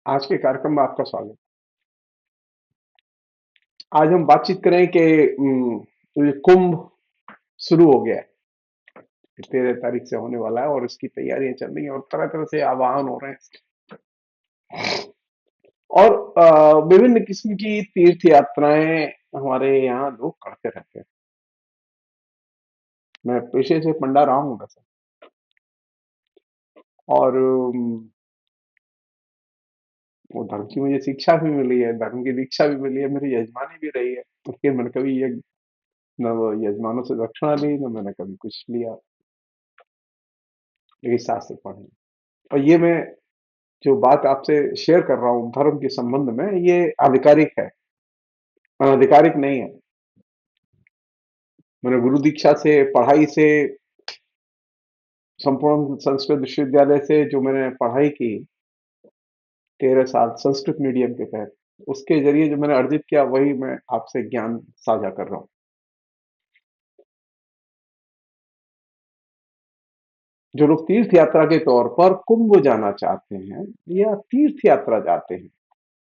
आज के कार्यक्रम में आपका स्वागत। आज हम बातचीत करें कि ये कुंभ शुरू हो गया है। 13 तारीख से होने वाला है और इसकी तैयारियां चल रही हैं और तरह तरह से आह्वान हो रहे हैं और विभिन्न किस्म की तीर्थ यात्राएं हमारे यहाँ लोग करते रहते हैं। मैं पेशे से पंडा रहा हूँ वैसे। और वो धर्म की मुझे शिक्षा भी मिली है, धर्म की दीक्षा भी मिली है, मेरी यजमानी भी रही है। उसके मैंने कभी ये न वो यजमानों से दक्षिणा ली, न मैंने कभी कुछ लिया, लेकिन शास्त्र पढ़े। और ये मैं जो बात आपसे शेयर कर रहा हूँ धर्म के संबंध में, ये आधिकारिक है, अनाधिकारिक नहीं है। मैंने गुरु दीक्षा से, पढ़ाई से, संपूर्ण संस्कृत विश्वविद्यालय से जो मैंने पढ़ाई की 13 साल संस्कृत मीडियम के तहत, उसके जरिए जो मैंने अर्जित किया वही मैं आपसे ज्ञान साझा कर रहा हूँ। जो लोग तीर्थ यात्रा के तौर पर कुंभ जाना चाहते हैं या तीर्थ यात्रा जाते हैं,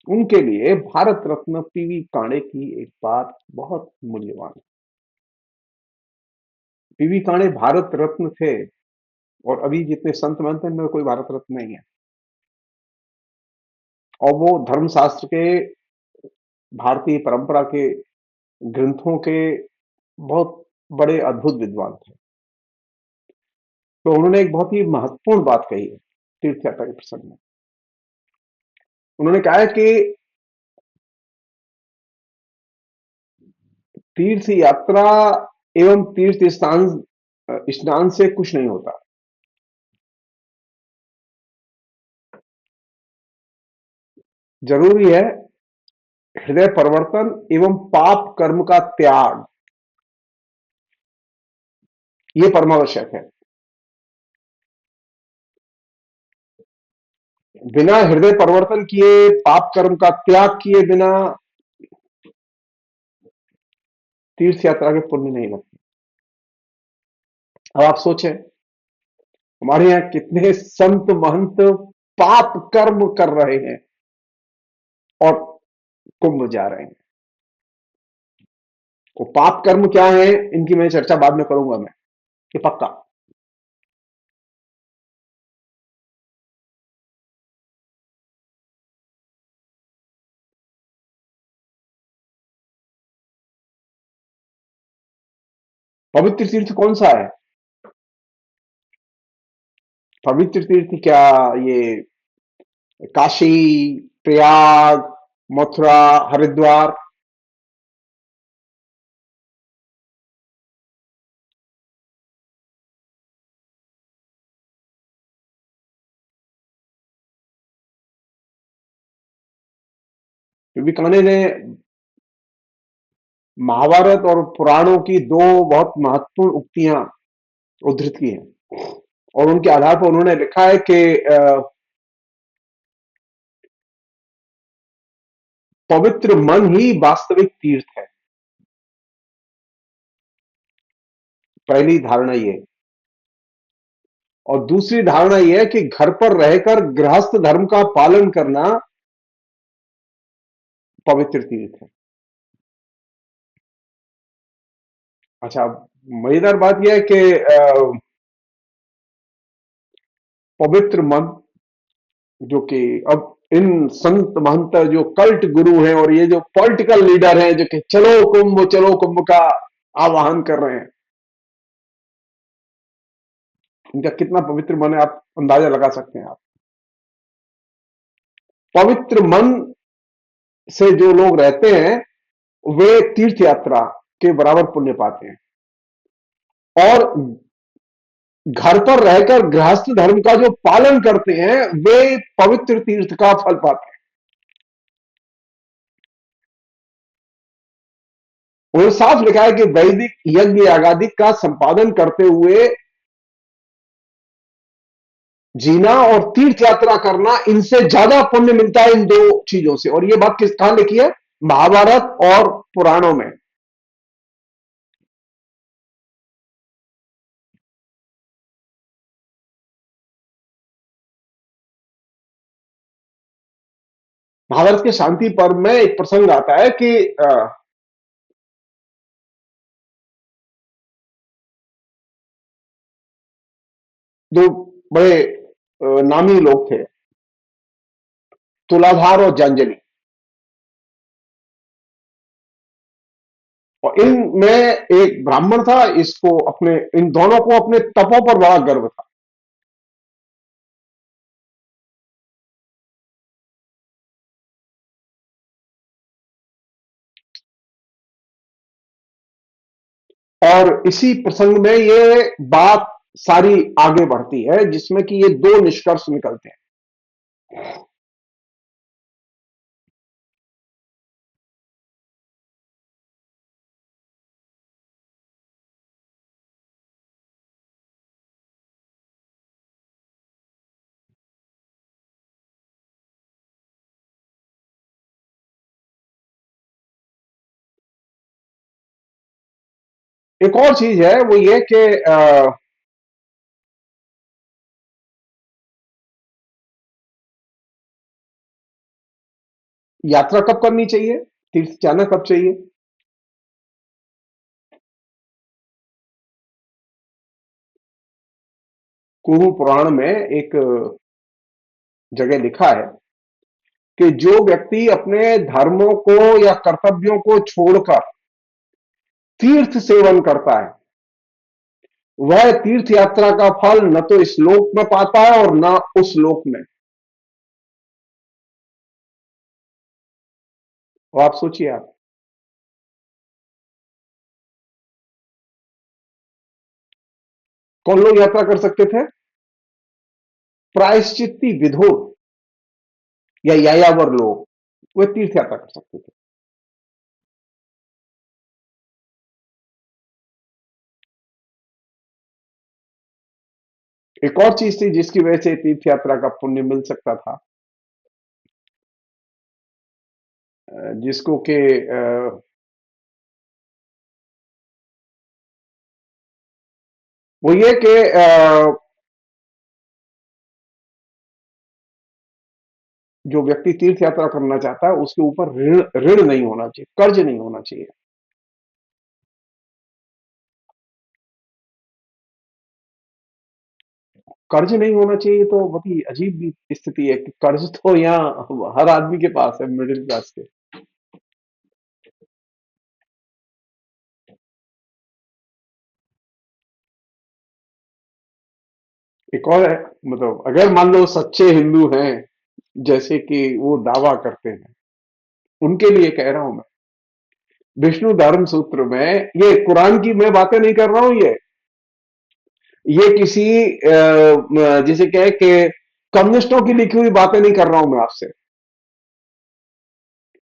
उनके लिए भारत रत्न पीवी कांडे की एक बात बहुत मूल्यवान है। पीवी कांडे भारत रत्न थे और अभी जितने संत महंत हैं इनमें कोई भारत रत्न नहीं है। और वो धर्मशास्त्र के, भारतीय परंपरा के ग्रंथों के बहुत बड़े अद्भुत विद्वान थे। तो उन्होंने एक बहुत ही महत्वपूर्ण बात कही है तीर्थ यात्रा के प्रसंग में। उन्होंने कहा है कि तीर्थ यात्रा एवं तीर्थ स्थान स्नान से कुछ नहीं होता। जरूरी है हृदय परिवर्तन एवं पाप कर्म का त्याग, ये परमावश्यक है। बिना हृदय परिवर्तन किए, पाप कर्म का त्याग किए बिना तीर्थ यात्रा के पुण्य नहीं लगते। अब आप सोचें, हमारे यहाँ कितने संत महंत पाप कर्म कर रहे हैं और कुंभ जा रहे हैं। वो पाप कर्म क्या है, इनकी मैं चर्चा बाद में करूंगा मैं, ये पक्का। पवित्र तीर्थ कौन सा है? पवित्र तीर्थ क्या, ये काशी, प्रयाग, मथुरा, हरिद्वार? विवेकानंद ने महाभारत और पुराणों की दो बहुत महत्वपूर्ण उक्तियां उद्धृत की हैं और उनके आधार पर उन्होंने लिखा है कि पवित्र मन ही वास्तविक तीर्थ है। पहली धारणा ये। और दूसरी धारणा यह है कि घर पर रहकर गृहस्थ धर्म का पालन करना पवित्र तीर्थ है। अच्छा, मजेदार बात यह है कि पवित्र मन, जो कि अब इन संत महंत जो कल्ट गुरु हैं और ये जो पॉलिटिकल लीडर हैं जो कि चलो कुंभ का आह्वान कर रहे हैं, इनका कितना पवित्र मन है आप अंदाजा लगा सकते हैं आप। पवित्र मन से जो लोग रहते हैं वे तीर्थ यात्रा के बराबर पुण्य पाते हैं और घर पर रहकर गृहस्थ धर्म का जो पालन करते हैं वे पवित्र तीर्थ का फल पाते हैं। उन्होंने साफ लिखा है कि वैदिक यज्ञ यागादि का संपादन करते हुए जीना और तीर्थ यात्रा करना, इनसे ज्यादा पुण्य मिलता है इन दो चीजों से। और यह बात किस कहां लिखी है? महाभारत और पुराणों में। महाभारत के शांति पर्व में एक प्रसंग आता है कि दो बड़े नामी लोग थे, तुलाधार और जंजली। और इनमें एक ब्राह्मण था, इसको अपने इन दोनों को अपने तपों पर बड़ा गर्व था। और इसी प्रसंग में ये बात सारी आगे बढ़ती है, जिसमें कि ये दो निष्कर्ष निकलते हैं। एक और चीज है, वो ये कि यात्रा कब करनी चाहिए, तीर्थ जाना कब चाहिए। कुरु पुराण में एक जगह लिखा है कि जो व्यक्ति अपने धर्मों को या कर्तव्यों को छोड़कर तीर्थ सेवन करता है, वह तीर्थ यात्रा का फल न तो इस लोक में पाता है और न उस लोक में। और आप सोचिए, आप कौन लोग यात्रा कर सकते थे? प्रायश्चित्ती विधुर या यायावर लोग, वे तीर्थ यात्रा कर सकते थे। एक और चीज थी जिसकी वजह से तीर्थ यात्रा का पुण्य मिल सकता था, जिसको कि वो ये कि जो व्यक्ति तीर्थ यात्रा करना चाहता है उसके ऊपर ऋण ऋण नहीं होना चाहिए, कर्ज नहीं होना चाहिए। कर्ज नहीं होना चाहिए तो बहुत ही अजीब भी स्थिति है कि कर्ज तो यहाँ हर आदमी के पास है, मिडिल क्लास के। एक और है, मतलब अगर मान लो सच्चे हिंदू हैं, जैसे कि वो दावा करते हैं, उनके लिए कह रहा हूं मैं, विष्णु धर्म सूत्र में, ये कुरान की मैं बातें नहीं कर रहा हूं, ये किसी जिसे कहे कि कम्युनिस्टों की लिखी हुई बातें नहीं कर रहा हूं मैं आपसे।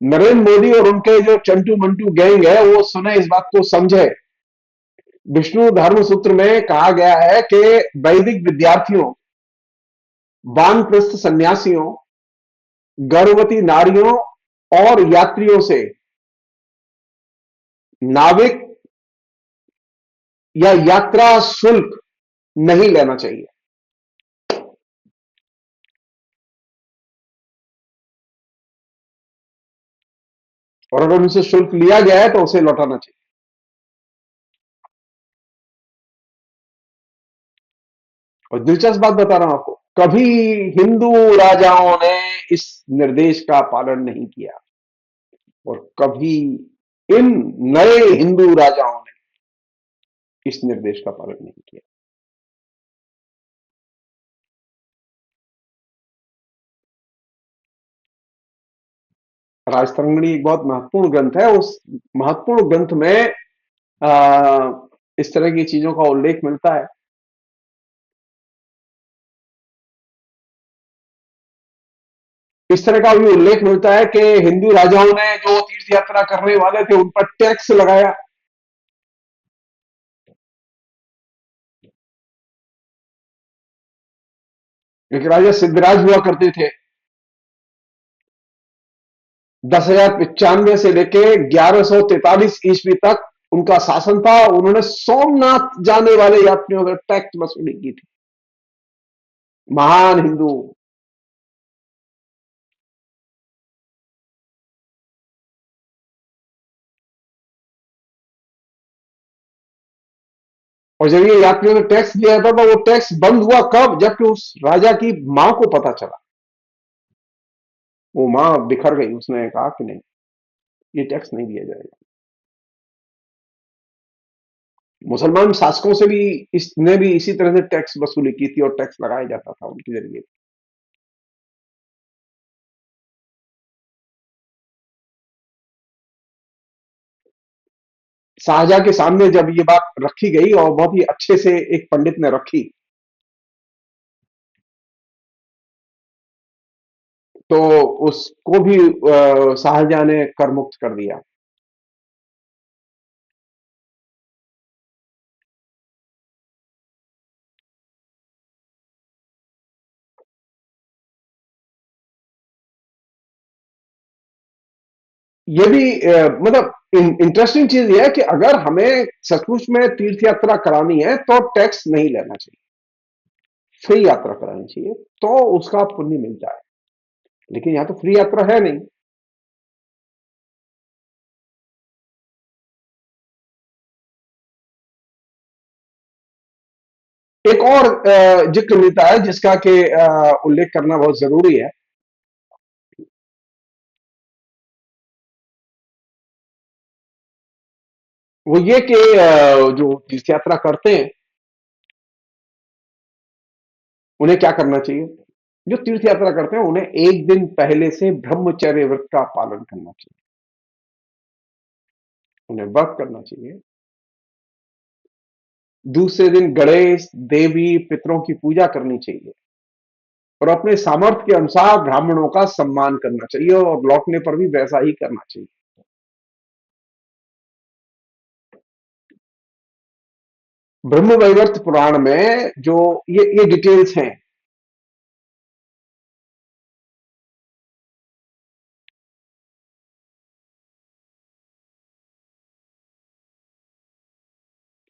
नरेंद्र मोदी और उनके जो चंटू मंटू गैंग है, वो सुने, इस बात को समझे। विष्णु धर्म सूत्र में कहा गया है कि वैदिक विद्यार्थियों, वानप्रस्थ सन्यासियों, गर्भवती नारियों और यात्रियों से नाविक या यात्रा शुल्क नहीं लेना चाहिए। और अगर उनसे शुल्क लिया गया है तो उसे लौटाना चाहिए। और दिलचस्प बात बता रहा हूं आपको, कभी हिंदू राजाओं ने इस निर्देश का पालन नहीं किया, और कभी इन नए हिंदू राजाओं ने इस निर्देश का पालन नहीं किया। राजतरंगिणी एक बहुत महत्वपूर्ण ग्रंथ है। उस महत्वपूर्ण ग्रंथ में इस तरह की चीजों का उल्लेख मिलता है। इस तरह का भी उल्लेख मिलता है कि हिंदू राजाओं ने जो तीर्थ यात्रा करने वाले थे उन पर टैक्स लगाया। एक राजा सिद्धराज हुआ करते थे, 10,095 से लेके 1143 ईस्वी तक उनका शासन था। उन्होंने सोमनाथ जाने वाले यात्रियों से टैक्स वसूली की थी। महान हिंदू। और जब ये यात्रियों ने टैक्स दिया था तो वो टैक्स बंद हुआ कब? जबकि उस राजा की मां को पता चला। वो मां बिखर गई, उसने कहा कि नहीं, ये टैक्स नहीं दिया जाएगा। मुसलमान शासकों से भी इसने भी इसी तरह से टैक्स वसूली की थी और टैक्स लगाया जाता था उनके जरिए। शाहजहां के सामने जब ये बात रखी गई और बहुत ही अच्छे से एक पंडित ने रखी, तो उसको भी शाहजहां ने कर मुक्त कर दिया। ये भी मतलब इंटरेस्टिंग चीज ये है कि अगर हमें सचमुच में तीर्थ यात्रा करानी है तो टैक्स नहीं लेना चाहिए, फ्री यात्रा करानी चाहिए, तो उसका पुण्य मिलता है। लेकिन यहां तो फ्री यात्रा है नहीं। एक और जिक्र मिलता है जिसका कि उल्लेख करना बहुत जरूरी है। वो ये कि जो तीर्थ यात्रा करते हैं उन्हें क्या करना चाहिए? जो तीर्थ यात्रा करते हैं उन्हें एक दिन पहले से ब्रह्मचर्य व्रत का पालन करना चाहिए, उन्हें व्रत करना चाहिए। दूसरे दिन गणेश, देवी, पितरों की पूजा करनी चाहिए और अपने सामर्थ्य के अनुसार ब्राह्मणों का सम्मान करना चाहिए और लौटने पर भी वैसा ही करना चाहिए। ब्रह्म वैवर्त पुराण में जो ये डिटेल्स हैं।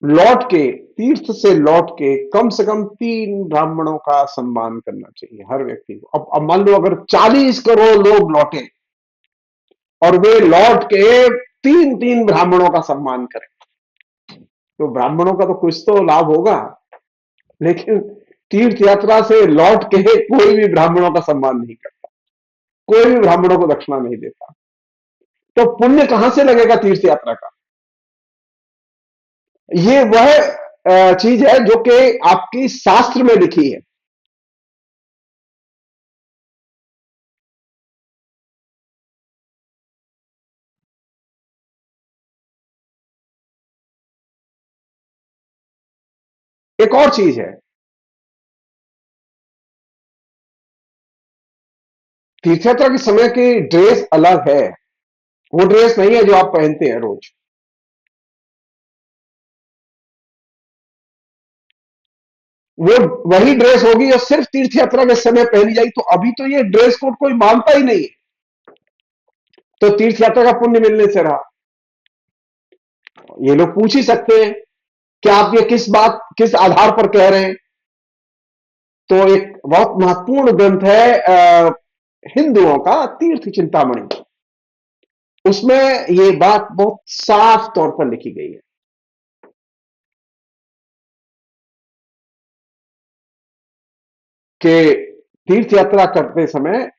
लौट के, तीर्थ से लौट के कम से कम 3 ब्राह्मणों का सम्मान करना चाहिए हर व्यक्ति को। अब मान लो अगर 40 करोड़ लोग लौटे और वे लौट के 3 3 ब्राह्मणों का सम्मान करें, तो ब्राह्मणों का तो कुछ तो लाभ होगा। लेकिन तीर्थ यात्रा से लौट के कोई भी ब्राह्मणों का सम्मान नहीं करता, कोई भी ब्राह्मणों को दक्षिणा नहीं देता, तो पुण्य कहां से लगेगा तीर्थ यात्रा का? ये वह चीज है जो कि आपकी शास्त्र में लिखी है। एक और चीज है, तीर्थ यात्रा के समय की ड्रेस अलग है। वो ड्रेस नहीं है जो आप पहनते हैं रोज। वो वही ड्रेस होगी जो सिर्फ तीर्थ यात्रा के समय पहनी जाएगी। तो अभी तो ये ड्रेस कोड कोई मानता ही नहीं है, तो तीर्थ यात्रा का पुण्य मिलने से रहा। ये लोग पूछ ही सकते हैं कि आप ये किस आधार पर कह रहे हैं। तो एक बहुत महत्वपूर्ण ग्रंथ है हिंदुओं का, तीर्थ चिंतामणि। उसमें ये बात बहुत साफ तौर पर लिखी गई है कि तीर्थ यात्रा करते समय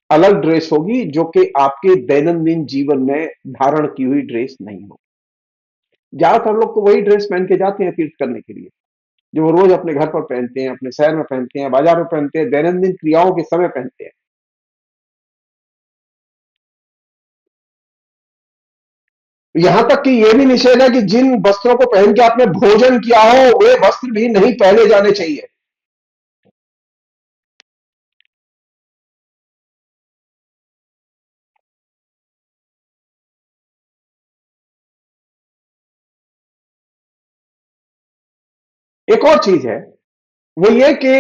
अलग ड्रेस होगी जो कि आपके दैनंदिन जीवन में धारण की हुई ड्रेस नहीं होगी। ज्यादातर लोग तो वही ड्रेस पहन के जाते हैं तीर्थ करने के लिए, जो वो रोज अपने घर पर पहनते हैं, अपने शहर में पहनते हैं, बाजार में पहनते हैं, दैनंदिन क्रियाओं के समय पहनते हैं। यहां तक कि यह भी निषेध है कि जिन वस्त्रों को पहन के आपने भोजन किया हो वे वस्त्र भी नहीं पहने जाने चाहिए। एक और चीज है, वो ये कि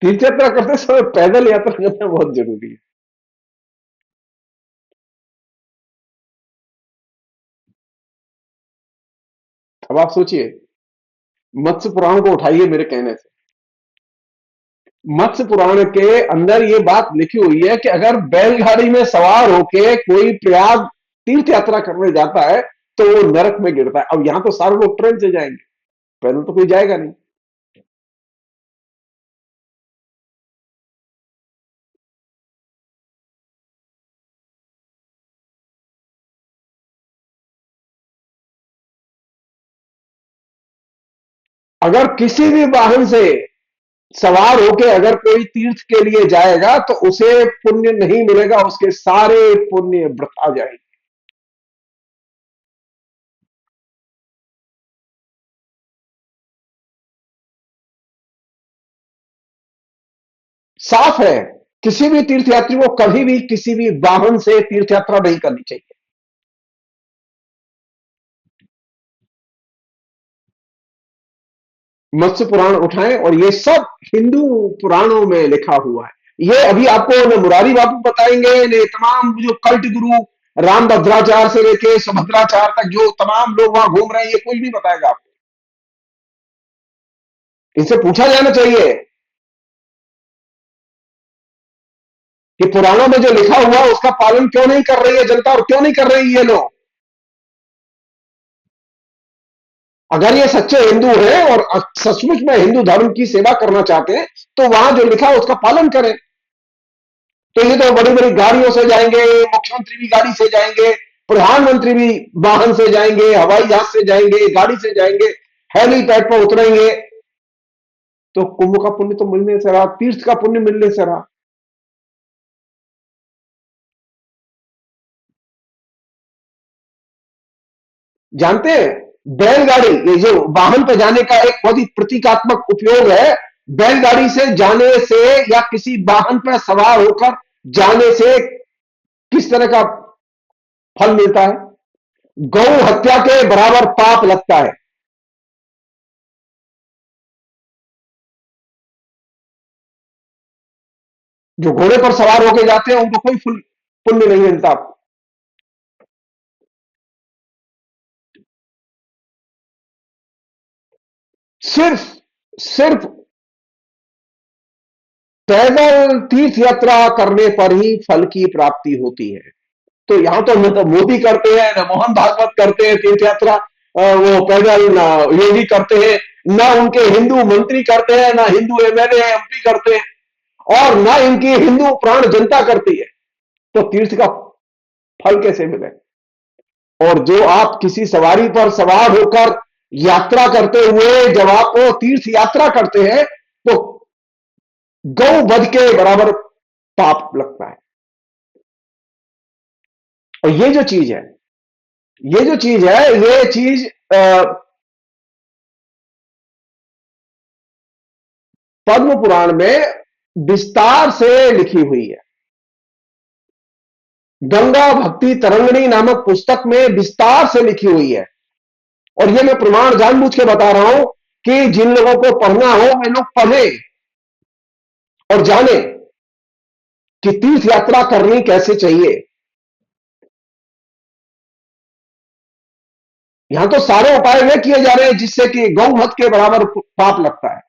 तीर्थ यात्रा करते समय पैदल यात्रा करना बहुत जरूरी है। अब आप सोचिए, मत्स्य पुराण को उठाइए मेरे कहने से, मत्स्य पुराण के अंदर ये बात लिखी हुई है कि अगर बैलगाड़ी में सवार होके कोई प्रयाग तीर्थ यात्रा करने जाता है तो वो नरक में गिरता है। अब यहां तो सारे लोग ट्रेन से जाएंगे, पैदल तो कोई जाएगा नहीं। अगर किसी भी वाहन से सवार होके अगर कोई तीर्थ के लिए जाएगा तो उसे पुण्य नहीं मिलेगा, उसके सारे पुण्य वृथा जाएंगे। साफ है, किसी भी तीर्थयात्री को कभी भी किसी भी वाहन से तीर्थ यात्रा नहीं करनी चाहिए। मत्स्य पुराण उठाएं और ये सब हिंदू पुराणों में लिखा हुआ है। ये अभी आपको न मुरारी बापू बताएंगे न तमाम जो कल्ट गुरु राम भद्राचार्य से लेके सुभद्राचार्य तक जो तमाम लोग वहां घूम रहे हैं, ये कोई नहीं बताएगा आपको। इनसे पूछा जाना चाहिए कि पुराणों में जो लिखा हुआ है उसका पालन क्यों नहीं कर रही है जनता और क्यों नहीं कर रही है ये लोग। अगर ये सच्चे हिंदू हैं और सचमुच में हिंदू धर्म की सेवा करना चाहते हैं तो वहां जो लिखा है उसका पालन करें। तो ये तो बड़ी बड़ी गाड़ियों से जाएंगे, मुख्यमंत्री भी गाड़ी से जाएंगे, प्रधानमंत्री भी वाहन से जाएंगे, हवाई जहाज से जाएंगे, गाड़ी से जाएंगे, हेलीपैड पर उतरेंगे। तो कुंभ का पुण्य तो मिलने से रहा, तीर्थ का पुण्य मिलने से रहा। जानते हैं, बैलगाड़ी ये जो वाहन पे जाने का एक बहुत ही प्रतीकात्मक उपयोग है। बैलगाड़ी से जाने से या किसी वाहन पर सवार होकर जाने से किस तरह का फल मिलता है? गौ हत्या के बराबर पाप लगता है। जो घोड़े पर सवार होकर जाते हैं उनको कोई पुण्य नहीं मिलता। सिर्फ सिर्फ पैदल तीर्थ यात्रा करने पर ही फल की प्राप्ति होती है। तो यहां तो मतलब मोदी करते हैं ना, मोहन भागवत करते हैं तीर्थ यात्रा, वो पैदल ना योगी करते हैं, ना उनके हिंदू मंत्री करते हैं, ना हिंदू एमएलए एमपी करते हैं, और ना इनकी हिंदू प्राण जनता करती है। तो तीर्थ का फल कैसे मिले? और जो आप किसी सवारी पर सवार होकर यात्रा करते हुए जब आप तीर्थ यात्रा करते हैं तो गौ वध के बराबर पाप लगता है। और ये जो चीज है ये चीज पद्म पुराण में विस्तार से लिखी हुई है। गंगा भक्ति तरंगिणी नामक पुस्तक में विस्तार से लिखी हुई है। और ये मैं प्रमाण जानबूझ के बता रहा हूं कि जिन लोगों को पढ़ना हो वे लोग पढ़ें और जाने कि तीर्थ यात्रा करनी कैसे चाहिए। यहां तो सारे उपाय वे किए जा रहे हैं जिससे कि गौ वध के बराबर पाप लगता है।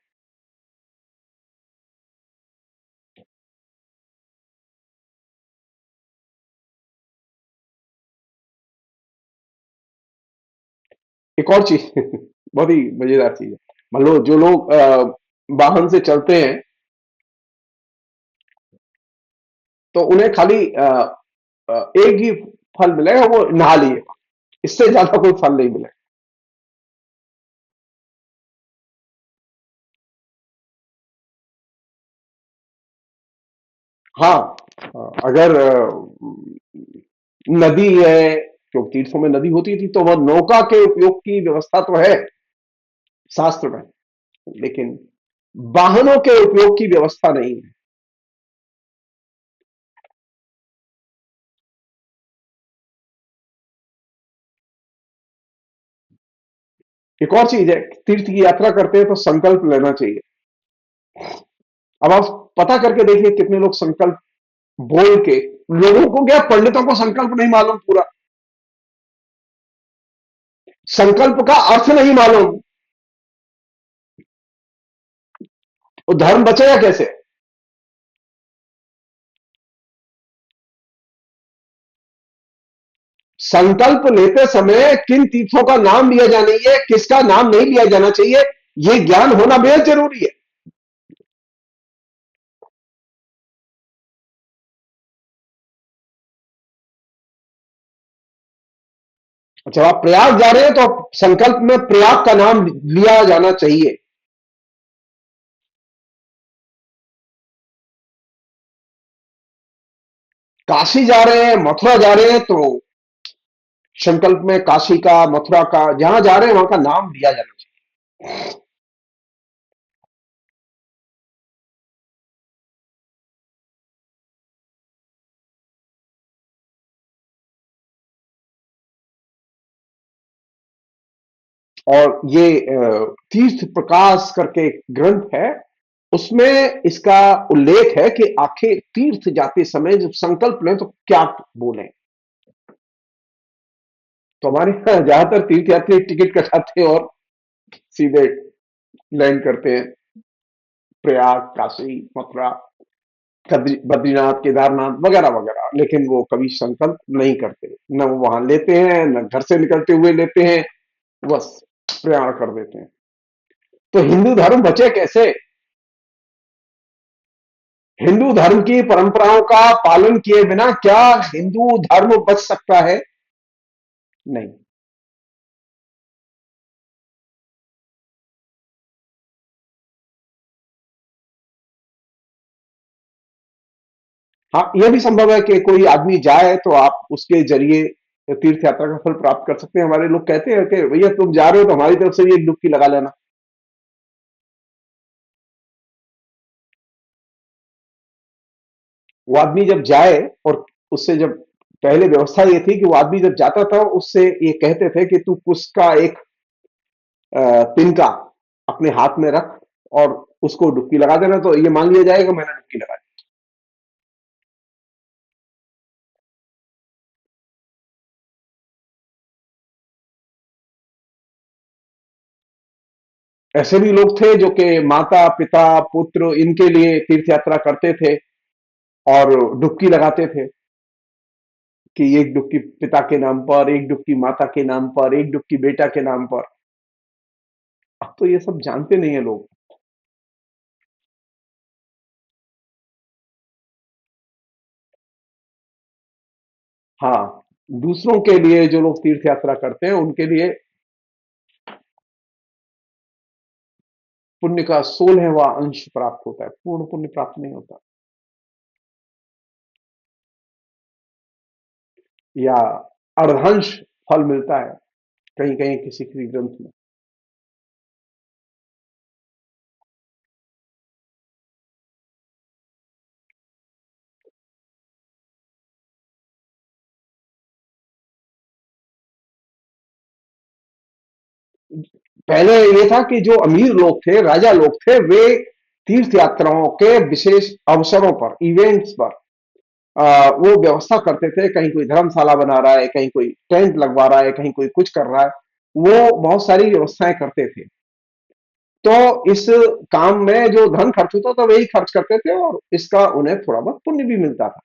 एक और चीज बहुत ही मजेदार चीज है। मान लो जो लोग वाहन से चलते हैं तो उन्हें खाली एक ही फल मिलेगा, वो नहा लिए, इससे ज्यादा कोई फल नहीं मिलेगा। हाँ, अगर नदी है, जो तीर्थों में नदी होती थी तो वह नौका के उपयोग की व्यवस्था तो है शास्त्र में, लेकिन वाहनों के उपयोग की व्यवस्था नहीं है। एक और चीज है, तीर्थ की यात्रा करते हैं तो संकल्प लेना चाहिए। अब आप पता करके देखिए कितने लोग संकल्प बोल के, लोगों को क्या, पंडितों को संकल्प नहीं मालूम पूरा, संकल्प का अर्थ नहीं मालूम, वो धर्म बचेगा कैसे? संकल्प लेते समय किन तीर्थों का नाम लिया जाना चाहिए, किसका नाम नहीं लिया जाना चाहिए, यह ज्ञान होना बेहद जरूरी है। जब आप प्रयाग जा रहे हैं तो संकल्प में प्रयाग का नाम लिया जाना चाहिए। काशी जा रहे हैं, मथुरा जा रहे हैं तो संकल्प में काशी का, मथुरा का, जहां जा रहे हैं वहां का नाम लिया जाना चाहिए। और ये तीर्थ प्रकाश करके एक ग्रंथ है, उसमें इसका उल्लेख है कि आखिर तीर्थ जाते समय जब संकल्प लें तो क्या बोलें। तो हमारे यहाँ ज्यादातर तीर्थयात्री टिकट कटाते हैं और सीधे लैंड करते हैं प्रयाग, काशी, मथुरा, बद्रीनाथ, केदारनाथ वगैरह वगैरह, लेकिन वो कभी संकल्प नहीं करते, न वो वहां लेते हैं, न घर से निकलते हुए लेते हैं, बस प्रयाण कर देते हैं। तो हिंदू धर्म बचे कैसे? हिंदू धर्म की परंपराओं का पालन किए बिना क्या हिंदू धर्म बच सकता है? नहीं। हाँ, यह भी संभव है कि कोई आदमी जाए तो आप उसके जरिए तीर्थ यात्रा का फल प्राप्त कर सकते हैं। हमारे लोग कहते हैं कि भैया तुम जा रहे हो तो हमारी तरफ से भी एक डुबकी लगा लेना। वो आदमी जब जाए और उससे जब पहले व्यवस्था ये थी कि वो आदमी जब जाता था उससे ये कहते थे कि तू उसका एक तिनका अपने हाथ में रख और उसको डुबकी लगा देना, तो ये मान लिया जाएगा मैंने डुबकी लगा दी। ऐसे भी लोग थे जो कि माता पिता पुत्र इनके लिए तीर्थ यात्रा करते थे और डुबकी लगाते थे कि एक डुबकी पिता के नाम पर, एक डुबकी माता के नाम पर, एक डुबकी बेटा के नाम पर। अब तो ये सब जानते नहीं है लोग। हाँ, दूसरों के लिए जो लोग तीर्थ यात्रा करते हैं उनके लिए पुण्य का 16वां अंश प्राप्त होता है, पूर्ण पुण्य प्राप्त नहीं होता, या अर्धांश फल मिलता है कहीं कहीं किसी किसी ग्रंथ में। पहले ये था कि जो अमीर लोग थे, राजा लोग थे, वे तीर्थ यात्राओं के विशेष अवसरों पर, इवेंट्स पर वो व्यवस्था करते थे। कहीं कोई धर्मशाला बना रहा है, कहीं कोई टेंट लगवा रहा है, कहीं कोई कुछ कर रहा है, वो बहुत सारी व्यवस्थाएं करते थे। तो इस काम में जो धन खर्च होता था वही खर्च करते थे और इसका उन्हें थोड़ा बहुत पुण्य भी मिलता था।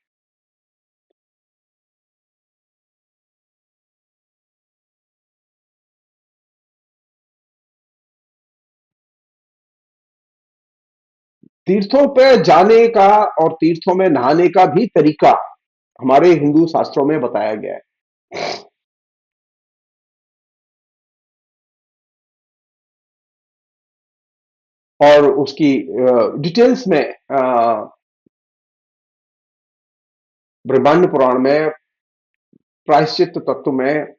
तीर्थों पे जाने का और तीर्थों में नहाने का भी तरीका हमारे हिंदू शास्त्रों में बताया गया है। और उसकी डिटेल्स में ब्रह्मांड पुराण में, प्रायश्चित तत्व में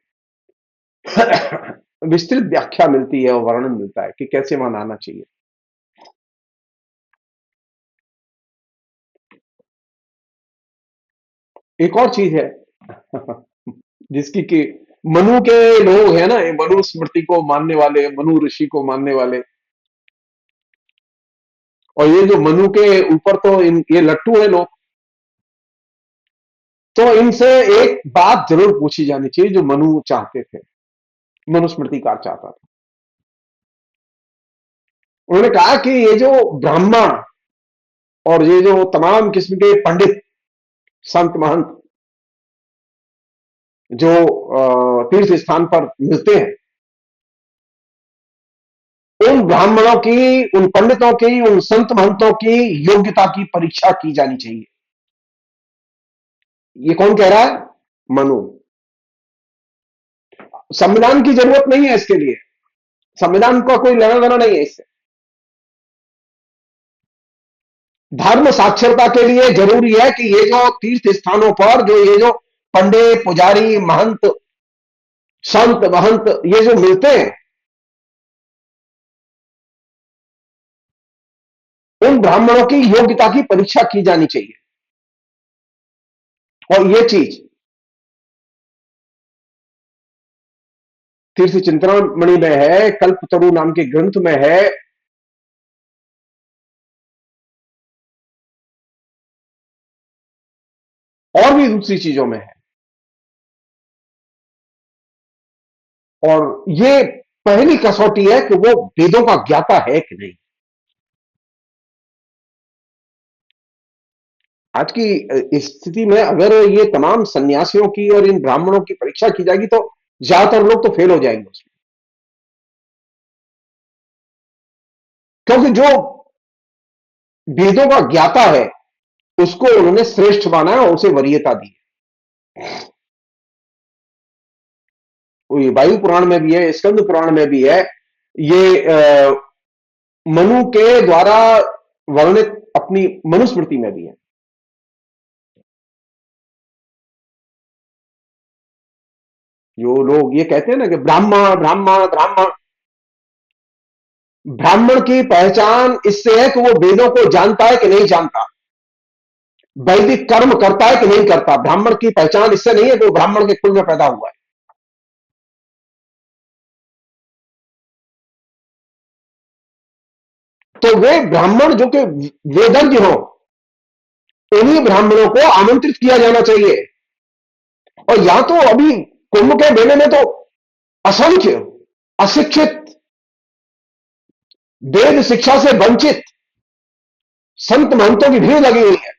विस्तृत व्याख्या मिलती है और वर्णन मिलता है कि कैसे वहां नहाना चाहिए। एक और चीज है जिसकी कि मनु के लोग हैं ना, ये मनु स्मृति को मानने वाले, मनु ऋषि को मानने वाले, और ये जो मनु के ऊपर तो ये लट्टू है लोग, तो इनसे एक बात जरूर पूछी जानी चाहिए जो मनु चाहते थे, मनुस्मृतिकार चाहता था। उन्होंने कहा कि ये जो ब्राह्मण और ये जो तमाम किस्म के पंडित, संत महंत, जो तीर्थ स्थान पर मिलते हैं, उन ब्राह्मणों की, उन पंडितों की, उन संत महंतों की योग्यता की परीक्षा की जानी चाहिए। ये कौन कह रहा है? मनु। संविधान की जरूरत नहीं है इसके लिए, संविधान का कोई लेना देना नहीं है इससे। धर्म साक्षरता के लिए जरूरी है कि ये जो तीर्थ स्थानों पर जो ये जो पंडित पुजारी महंत संत महंत ये जो मिलते हैं, उन ब्राह्मणों की योग्यता की परीक्षा की जानी चाहिए। और ये चीज तीर्थ चिंतामणि में है, कल्पतरु नाम के ग्रंथ में है, और भी दूसरी चीजों में है। और ये पहली कसौटी है कि वो वेदों का ज्ञाता है कि नहीं। आज की स्थिति में अगर ये तमाम सन्यासियों की और इन ब्राह्मणों की परीक्षा की जाएगी तो ज्यादातर लोग तो फेल हो जाएंगे उसमें, क्योंकि जो वेदों का ज्ञाता है उसको उन्होंने श्रेष्ठ माना है और उसे वरीयता दी है। ये वायु पुराण में भी है, स्कंद पुराण में भी है, ये मनु के द्वारा वर्णित अपनी मनुस्मृति में भी है। जो लोग ये कहते हैं ना कि ब्राह्मण ब्राह्मण ब्राह्मण, ब्राह्मण की पहचान इससे है कि वो वेदों को जानता है कि नहीं जानता, वैदिक कर्म करता है कि नहीं करता। ब्राह्मण की पहचान इससे नहीं है कि वो ब्राह्मण के कुल में पैदा हुआ है। तो वे ब्राह्मण जो कि वेदज्ञ हो, उन्हीं ब्राह्मणों को आमंत्रित किया जाना चाहिए। और यहां तो अभी कुंभ के मेले में तो असंख्य अशिक्षित, वेद शिक्षा से वंचित संत महंतों की भीड़ लगी हुई है।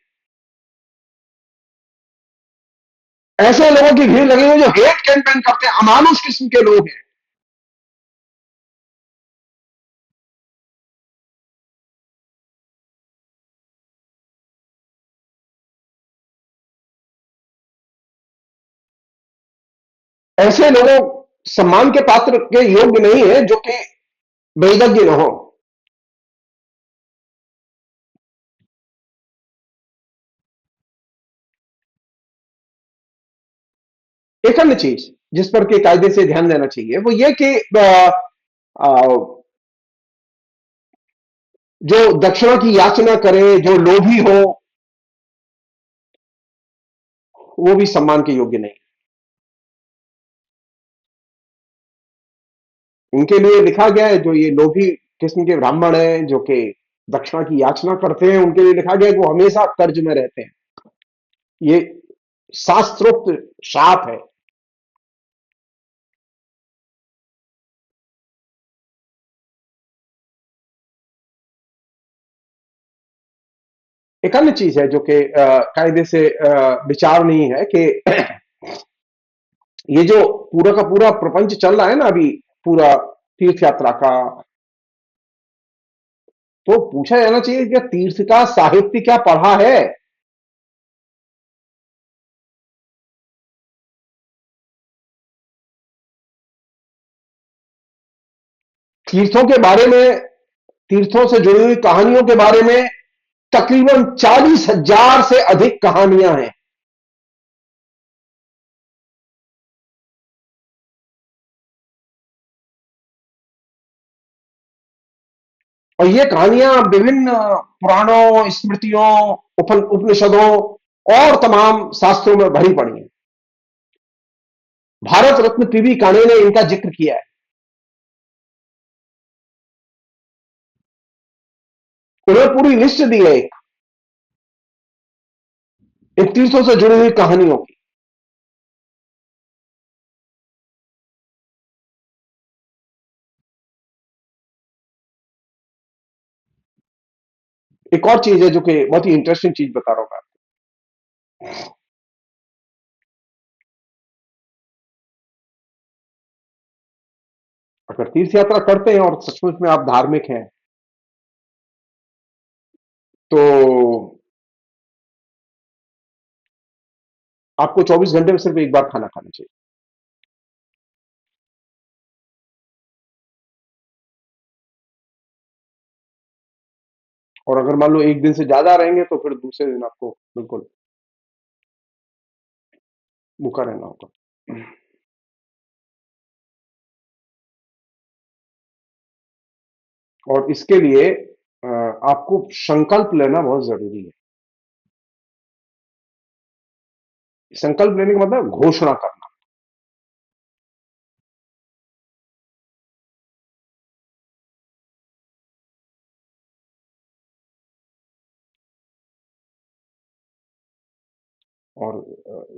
ऐसे लोगों की भीड़ लगी हुई है जो हेट कैंपेन करते हैं, अमानुष किस्म के लोग हैं। ऐसे लोगों सम्मान के पात्र के योग्य नहीं है जो कि वेदज्ञ न हो। एक अन्य चीज जिस पर के कायदे से ध्यान देना चाहिए वो ये कि आ, जो दक्षिणा की याचना करे, जो लोभी हो, वो भी सम्मान के योग्य नहीं। उनके लिए लिखा गया है, जो ये लोभी किस्म के ब्राह्मण हैं जो कि दक्षिणा की याचना करते हैं, उनके लिए लिखा गया है कि वो हमेशा कर्ज में रहते हैं। ये शास्त्रोक्त शाप है। एक अन्य चीज है जो कि कायदे से विचार नहीं है कि ये जो पूरा का पूरा प्रपंच चल रहा है ना अभी, पूरा तीर्थ यात्रा का, तो पूछा जाना चाहिए कि तीर्थ का साहित्य क्या पढ़ा है। तीर्थों के बारे में, तीर्थों से जुड़ी हुई कहानियों के बारे में तकरीबन 40,000 से अधिक कहानियां हैं। और ये कहानियां विभिन्न पुराणों, स्मृतियों, उपनिषदों और तमाम शास्त्रों में भरी पड़ी हैं। भारत रत्न पीवी काणे ने इनका जिक्र किया है। उन्हें पूरी लिस्ट दी है एक, इन तीर्थों से जुड़ी हुई कहानियों की। एक और चीज है जो कि बहुत ही इंटरेस्टिंग चीज बता रहा हूं मैं। अगर तीर्थ यात्रा करते हैं और सचमुच में आप धार्मिक हैं, तो आपको 24 घंटे में सिर्फ एक बार खाना खाना चाहिए। और अगर मान लो एक दिन से ज्यादा रहेंगे तो फिर दूसरे दिन आपको बिल्कुल भूखा रहना होगा। और इसके लिए आपको संकल्प लेना बहुत जरूरी है। संकल्प लेने का मतलब घोषणा करना। और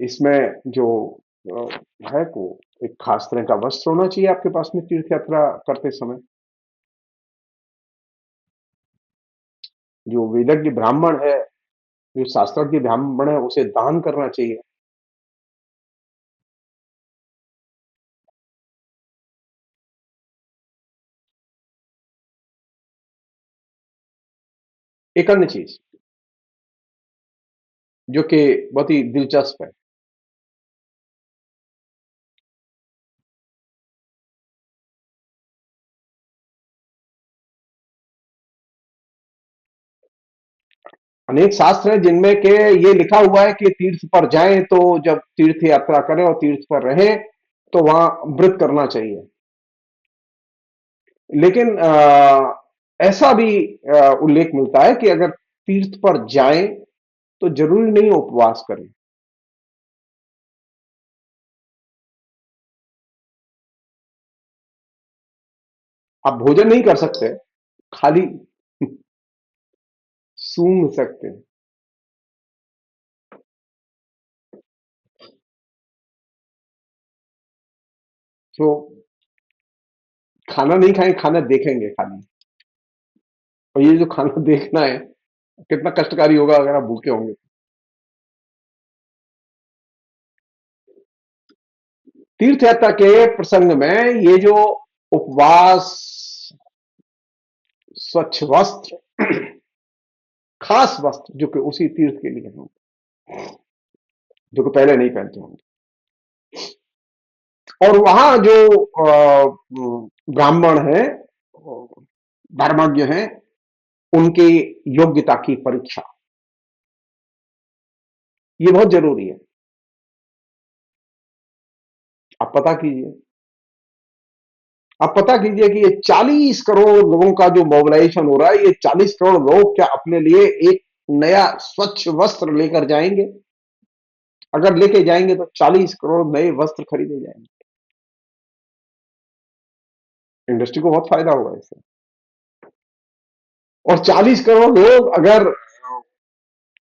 इसमें जो है को एक खास तरह का वस्त्र होना चाहिए आपके पास में तीर्थ यात्रा करते समय। जो वेदज्ञ ब्राह्मण है, जो शास्त्रज्ञ ब्राह्मण है, उसे दान करना चाहिए। एक अन्य चीज जो कि बहुत ही दिलचस्प है, अनेक शास्त्र हैं जिनमें के ये लिखा हुआ है कि तीर्थ पर जाएं तो जब तीर्थ यात्रा करें और तीर्थ पर रहें तो वहां व्रत करना चाहिए। लेकिन ऐसा भी उल्लेख मिलता है कि अगर तीर्थ पर जाएं तो जरूरी नहीं उपवास करें। आप भोजन नहीं कर सकते, खाली सूंघ सकते हैं। तो खाना नहीं खाएं, खाना देखेंगे खाली। और ये जो खाना देखना है कितना कष्टकारी होगा अगर आप भूखे होंगे। तीर्थ यात्रा के प्रसंग में ये जो उपवास, स्वच्छ वस्त्र, खास वस्त्र जो कि उसी तीर्थ के लिए होंगे, जो कि पहले नहीं पहनते होंगे। और वहां जो ब्राह्मण है, धर्मज्ञ हैं, उनकी योग्यता की परीक्षा, ये बहुत जरूरी है। आप पता कीजिए, आप पता कीजिए कि ये 40 करोड़ लोगों का जो मोबिलाइजेशन हो रहा है, ये 40 करोड़ लोग क्या अपने लिए एक नया स्वच्छ वस्त्र लेकर जाएंगे? अगर लेके जाएंगे तो 40 करोड़ नए वस्त्र खरीदे जाएंगे। इंडस्ट्री को बहुत फायदा होगा इससे। और 40 करोड़ लोग अगर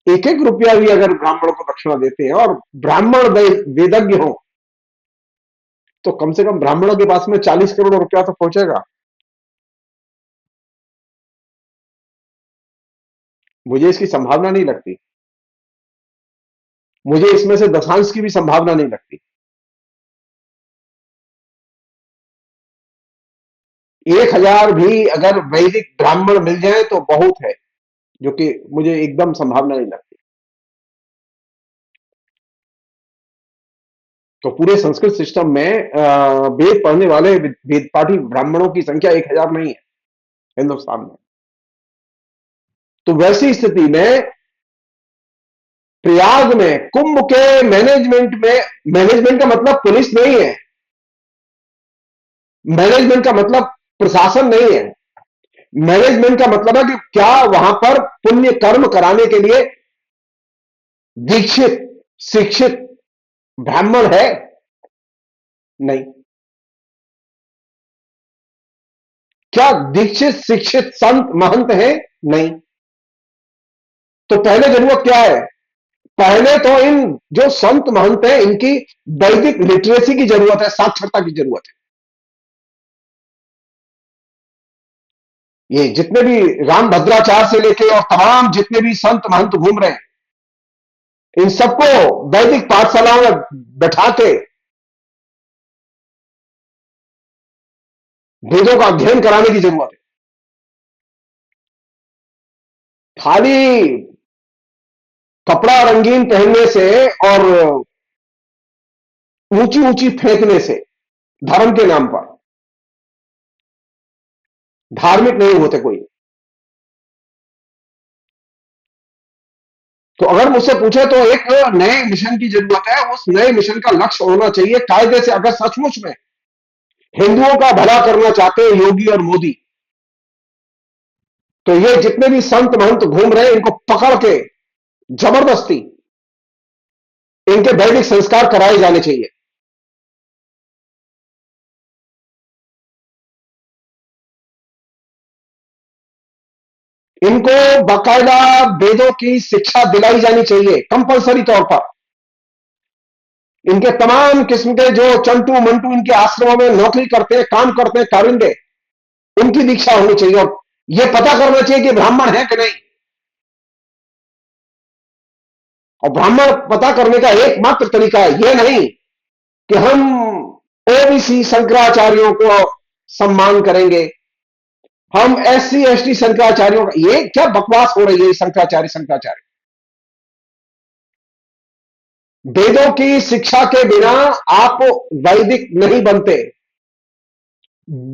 एक एक रुपया भी अगर ब्राह्मणों को दक्षिणा देते हैं और ब्राह्मण वेदज्ञ हो, तो कम से कम ब्राह्मणों के पास में 40 करोड़ रुपया तो पहुंचेगा। मुझे इसकी संभावना नहीं लगती। मुझे इसमें से दशांश की भी संभावना नहीं लगती। 1000 भी अगर वैदिक ब्राह्मण मिल जाए तो बहुत है, जो कि मुझे एकदम संभावना नहीं लगती। तो पूरे संस्कृत सिस्टम में वेद पढ़ने वाले वेद पाठी ब्राह्मणों की संख्या 1000 नहीं है हिंदुस्तान में। तो वैसी स्थिति में प्रयाग में कुंभ के मैनेजमेंट में, मैनेजमेंट का मतलब पुलिस नहीं है, मैनेजमेंट का मतलब प्रशासन नहीं है, मैनेजमेंट का मतलब है कि क्या वहां पर पुण्य कर्म कराने के लिए दीक्षित शिक्षित ब्राह्मण है? नहीं। क्या दीक्षित शिक्षित संत महंत है? नहीं। तो पहले जरूरत क्या है? पहले तो इन जो संत महंत हैं इनकी वैदिक लिटरेसी की जरूरत है, साक्षरता की जरूरत है। ये जितने भी राम भद्राचार्य से लेके और तमाम जितने भी संत महंत घूम रहे हैं, इन सबको वैदिक पाठशालाओं में बैठा के वेदों का अध्ययन कराने की जरूरत है। खाली कपड़ा रंगीन पहनने से और ऊंची ऊंची फेंकने से धर्म के नाम पर धार्मिक नहीं होते कोई। तो अगर मुझसे पूछे तो एक नए मिशन की जरूरत है। उस नए मिशन का लक्ष्य होना चाहिए कायदे से, अगर सचमुच में हिंदुओं का भला करना चाहते हैं योगी और मोदी, तो ये जितने भी संत महंत घूम रहे हैं इनको पकड़ के जबरदस्ती इनके वैदिक संस्कार कराए जाने चाहिए। इनको बाकायदा वेदों की शिक्षा दिलाई जानी चाहिए कंपलसरी तौर पर। इनके तमाम किस्म के जो चंटू मंटू इनके आश्रमों में नौकरी करते हैं, काम करते हैं, कारिंदे, उनकी दीक्षा होनी चाहिए। और यह पता करना चाहिए कि ब्राह्मण है कि नहीं। और ब्राह्मण पता करने का एकमात्र तरीका है यह नहीं कि हम ओबीसी शंकराचार्यों को सम्मान करेंगे, हम एससी एसटी शंकराचार्यों का, ये क्या बकवास हो रही है शंकराचार्य शंकराचार्य। वेदों की शिक्षा के बिना आप वैदिक नहीं बनते।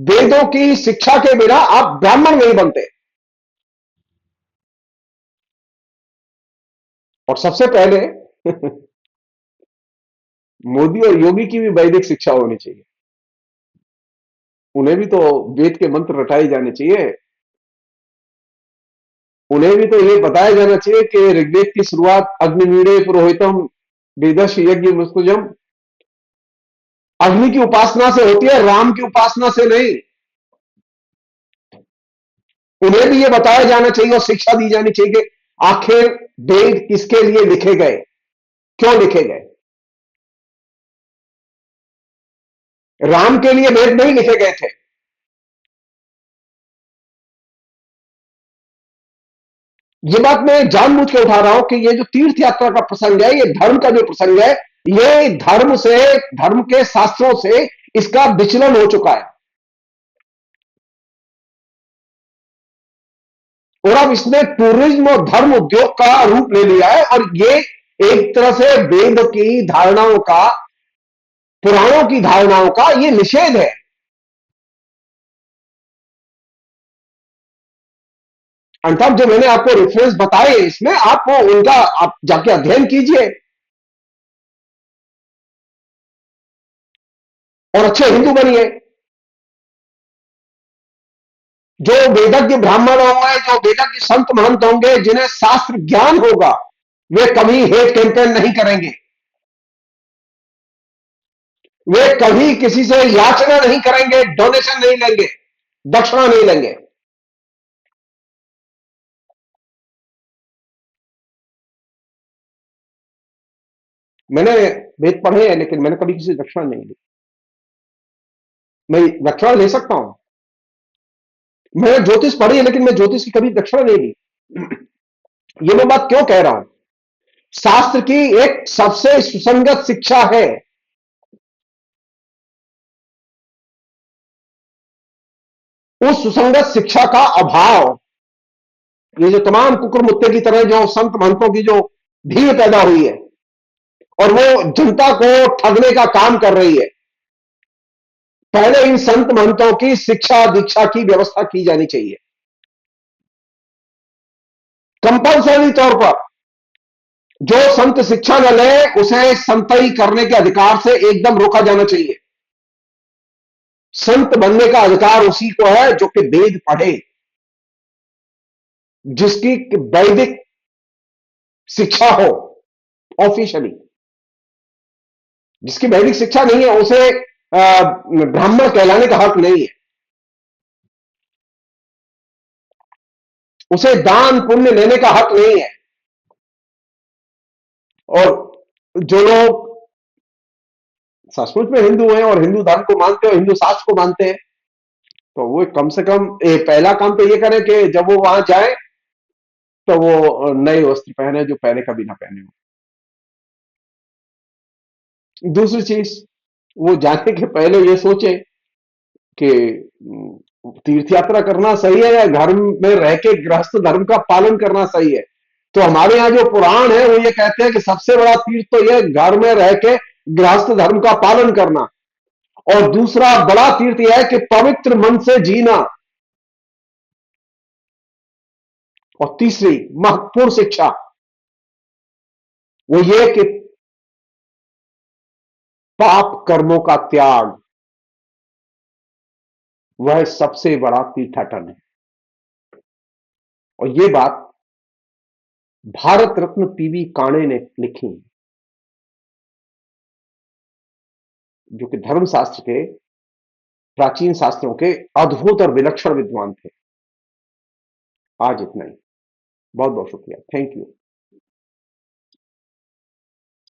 वेदों की शिक्षा के बिना आप ब्राह्मण नहीं बनते। और सबसे पहले मोदी और योगी की भी वैदिक शिक्षा होनी चाहिए। उन्हें भी तो वेद के मंत्र रटाए जाने चाहिए। उन्हें भी तो ये बताया जाना चाहिए कि ऋग्वेद की शुरुआत अग्निमीड़े पुरोहितम वेदश यज्ञ मुस्तुजम, अग्नि की उपासना से होती है, राम की उपासना से नहीं। उन्हें भी ये बताया जाना चाहिए और शिक्षा दी जानी चाहिए कि आखिर वेद किसके लिए लिखे गए, क्यों लिखे गए। राम के लिए वेद नहीं लिखे गए थे। ये बात मैं जानबूझ के उठा रहा हूं कि ये जो तीर्थ यात्रा का प्रसंग है, ये धर्म का जो प्रसंग है, ये धर्म से, धर्म के शास्त्रों से इसका विचलन हो चुका है। और अब इसने टूरिज्म और धर्म उद्योग का रूप ले लिया है। और ये एक तरह से वेद की धारणाओं का, पुराणों की धारणाओं का ये निषेध है। अर्थात जो मैंने आपको रेफरेंस बताए इसमें, आप वो उनका आप जाके अध्ययन कीजिए और अच्छे हिंदू बनिए। जो वेदज्ञ ब्राह्मण होंगे, जो वेदज्ञ संत महंत होंगे, जिन्हें शास्त्र ज्ञान होगा, वे कभी हेट कैंपेन नहीं करेंगे। वे कभी किसी से याचना नहीं करेंगे, डोनेशन नहीं लेंगे, दक्षिणा नहीं लेंगे। मैंने वेद पढ़े हैं लेकिन मैंने कभी किसी से दक्षिणा नहीं ली। मैं दक्षिणा ले सकता हूं। मैंने ज्योतिष पढ़ी है लेकिन मैं ज्योतिष की कभी दक्षिणा नहीं ली। ये मैं बात क्यों कह रहा हूं? शास्त्र की एक सबसे सुसंगत शिक्षा है। उस सुसंगत शिक्षा का अभाव, ये जो तमाम कुकुर मुत्ते की तरह जो संत महंतों की जो भीड़ पैदा हुई है और वो जनता को ठगने का काम कर रही है, पहले इन संत महंतों की शिक्षा दीक्षा की व्यवस्था की जानी चाहिए कंपलसरी तौर पर। जो संत शिक्षा न ले उसे संतई करने के अधिकार से एकदम रोका जाना चाहिए। संत बनने का अधिकार उसी को है जो कि वेद पढ़े, जिसकी वैदिक शिक्षा हो ऑफिशियली। जिसकी वैदिक शिक्षा नहीं है उसे ब्राह्मण कहलाने का हक नहीं है। उसे दान पुण्य लेने का हक नहीं है। और जो लोग सचमुच में हिंदू हैं और हिंदू धर्म को मानते हैं और हिंदू शास्त्र को मानते हैं, तो वो कम से कम पहला काम तो ये करें कि जब वो वहां जाए तो वो नए वस्त्र पहने जो पहले कभी ना पहने हो। दूसरी चीज, वो जाने के पहले ये सोचे कि तीर्थ यात्रा करना सही है या घर में रह के गृहस्थ धर्म का पालन करना सही है। तो हमारे यहां जो पुराण है वो ये कहते हैं कि सबसे बड़ा तीर्थ तो यह घर में रह के गृहस्थ धर्म का पालन करना, और दूसरा बड़ा तीर्थ यह है कि पवित्र मन से जीना, और तीसरी महत्वपूर्ण शिक्षा वो ये कि पाप कर्मों का त्याग, वह सबसे बड़ा तीर्थाटन है। और ये बात भारत रत्न पीवी काणे ने लिखी, जो कि धर्मशास्त्र के, प्राचीन शास्त्रों के अद्भुत और विलक्षण विद्वान थे। आज इतना ही। बहुत बहुत शुक्रिया। Thank you.